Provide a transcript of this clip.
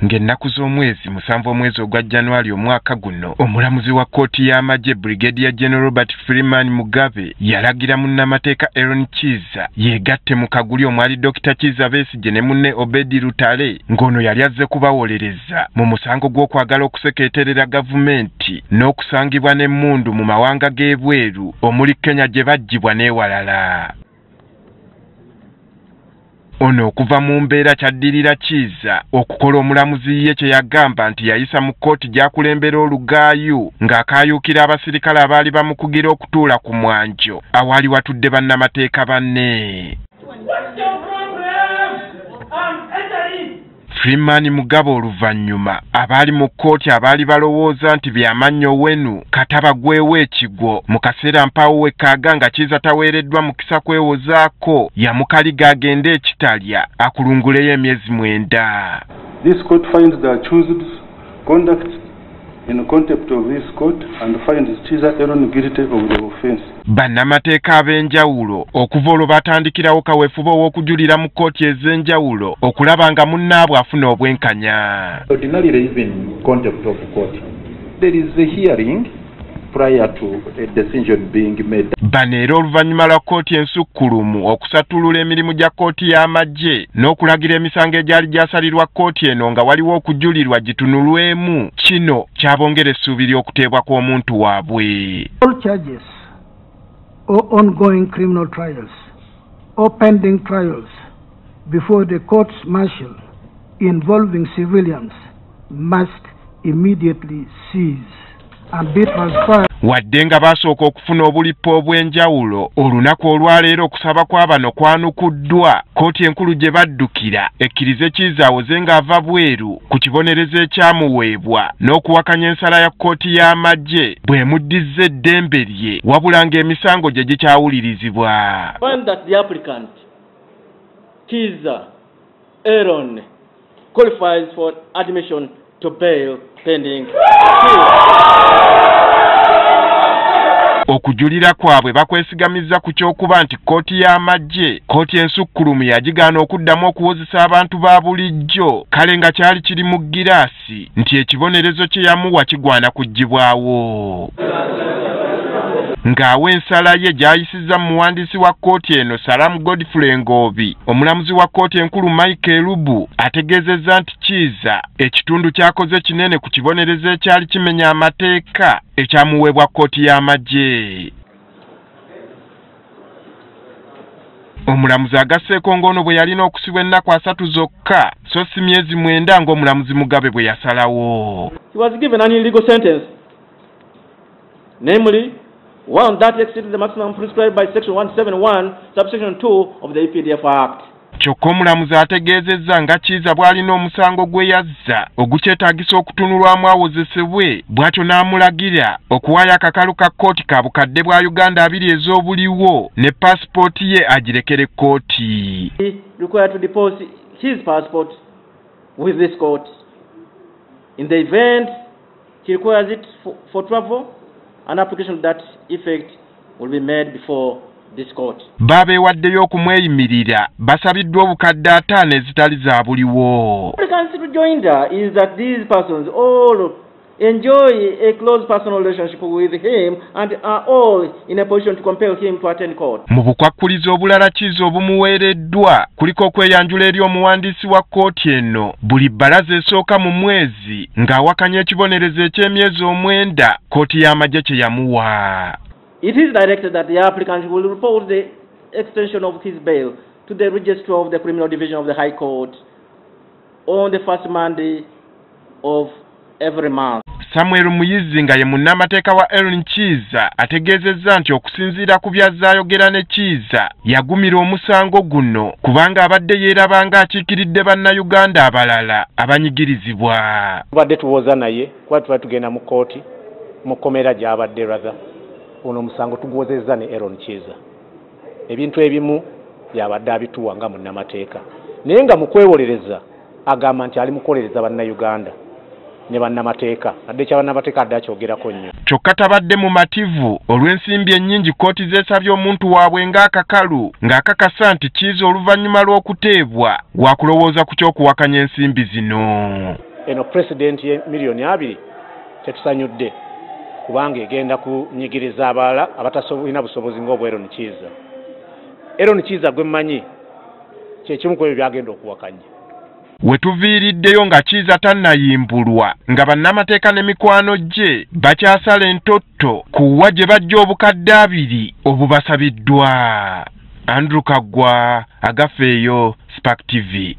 Ng'ennaku z'omwezi 7 omwezi ogwa January omwaka guno, omulamuzi wa kkooti y'amagye Brigadier General Robert Freeman Mugabe yalagira munnamateeka Aaron Kiiza yeegatte mu kaguli omwali Dr. Kiiza Besigye ne munne Obedi Lutale ng'ono yali azze kubawolereza mu musango gw'okwagala okusekeeterera gavumenti n'okusangibwa n'emmundu mu mawanga g'ebweru omuli Kenya gye baggyibwa n'ewalala. Ono okuva mu mbeera kyaddirira Kiiza okukola omulamuzi ye kye yagamba nti yayisa mu kkooti gy'akulembera olugaayu ng'akaayuukira abasirikale abaali bamukugira okutuula ku mwanjo awaali watudde bannamateeka banne. Freeman Mugabe oluvannyuma abaali mu kkooti abaali balowooza nti byamannyo wenu kataba gwewo ekigwo mu kaseera mpaawo wekaaga nga Kiiza taweereddwa mukisa kwewozaako yamukaliga agende ekitalya akulunguleyo emyezi 9. This court finds the accused conduct in contempt of this court and finds Kiiza Aaron guilty of the offense. Bannamateeka ab'enjawulo okuva olwo batandikirawo kaweefube ow'okujulira mu kkooti ez'enjawulo okulaba nga munnaabwe afuna obwenkanya. Ordinarily even contempt of court. There is a hearing prior to a decision being made. Bano era oluvannyuma lwa kkooti ensukkulumu okusatulula emirimu gya kkooti y'amagye n'okulagira emisango egyali gyasalirwa kkooti eno nga waliwo okujulirwa gitunulwemu, kino kyabongera essuubi ly'okuteebwa kw'omuntu waabwe. All charges or ongoing criminal trials or pending trials before the courts martial involving civilians must immediately cease and be transferred. Wadde nga basooka okufuna obulippo obw'enjawulo, olunaku olwaleero okusaba kwa bano kwanukuddwa kkooti enkulu gye baddukira ekkirize Kiiza awoze ng'ava bweru ku kibonerezo ekyamuweebwa n'okuwakanya ensala ya kkooti y'amagye bw'emuddizza eddembe lye wabula ng'emisango gye gikyawulirizibwa. Find that the applicant Kiiza Aaron qualifies for admission to bail pending okujulira kwabwe bakwesigamiza ku kyokuba nti kkooti y'amagye kkooti ensukkulumu yagigaana okuddamu okuwozesa abantu ba bulijjo kale nga kyali kiri mu giraasi nti ekibonerezo kye yamuwa kigwana kuggyibwawo. Ng'awa ensala ye gy'ayisizza mu muwandiisi wa kkooti eno Salamu Godfrey Ngoobi, omulamuzi wa kkooti enkulu Michael Lubu ategeezezza nti Kiiza ekitundu kyakoze kinene ku kibonerezo ekyali kimenya amateeka ekyamuweebwa kkooti y'amagye. Omulamuzi agasseeko ng'ono bwe yalina okusibwa ennaku 3 zokka so si myezi 9 ng'omulamuzi Mugabe bwe yasalawo. He was given an illegal sentence, namely one that exceeds the maximum prescribed by Section 171, Subsection 2 of the EPDF Act. Kyokka omulamuzi ategeezezza nga Kiiza bw'alina omusango gwe yazza ogukyetaagisa okutunulwamu awozesebwe bw'atyo n'amulagira okuwaayo akakalu ka kkooti ka bukadde bwa Uganda 2 ez'obuliwo ne paasipooti ye agirekere kkooti. He required to deposit his passport with this court. In the event he requires it for travel, an application to that effect will be made before this court. Babeewaddeyo okumweyimirira basabiddwa obukadde 5 ezitali za buliwo. The rejoinder is that these persons all enjoy a close personal relationship with him and are all in a position to compel him to attend court. Mu bukwakkulizo obulala Kiiza obumuweereddwa kuliko okweyanjula eri omuwandiisi wa kkooti eno buli bbalaza esooka mu mwezi ng'awakanya ekibonerezo eky'emyezi 9 kkooti y'amagye kye yamuwa. It is directed that the applicant will report the extension of his bail to the Registrar of the Criminal Division of the High Court on the first Monday of every month. Samuel Muyizi nga ye munnamateeka wa Aaron Kiiza ategeezezza nti okusinziira ku byazze ayogera ne Kiiza yagumira omusango guno kubanga abadde yeeraba ng'akiikiridde bannayuganda abalala abanyigirizibwa. Tubadde tuwoza naye kuba tuba tugenda mu kkooti mu kkomera gy'abadde rather ono omusango tuguwozezza ne Aaron Kiiza. Ebintu ebimu byabadde abituwa nga munnamateeka naye nga mu kwewolereza agamba nti ali mukolereza bannayuganda ne bannamateeka adde kya bannamateeka adde akyogerako nnyo kyokka tabadde mu mativu olw'ensimbi ennyingi kkooti zeesabye omuntu waabwe ng'akakalu ng'akakasa nti Kizza oluvannyuma lw'okuteebwa waakulowooza ku ky'okuwakanya ensimbi zino. eno pulezidenti ye miliyoni 2 tetusanyudde kubanga egenda kunyigiriza abalala abatasobulina busobozi ng'obwa Aaron Kizza. Aaron Kizza gwe mmanyi kyekimu ku ebyo byagenda okuwakanya. Wetuviiriddeyo nga Kizza tannayimbulwa nga bannamateeka ne mikwano gye bakyasala entotto kuwa gye bajja obukadde 2 obubasabiddwa. Andrew Kaggwa, Agafeeyo, Spark TV.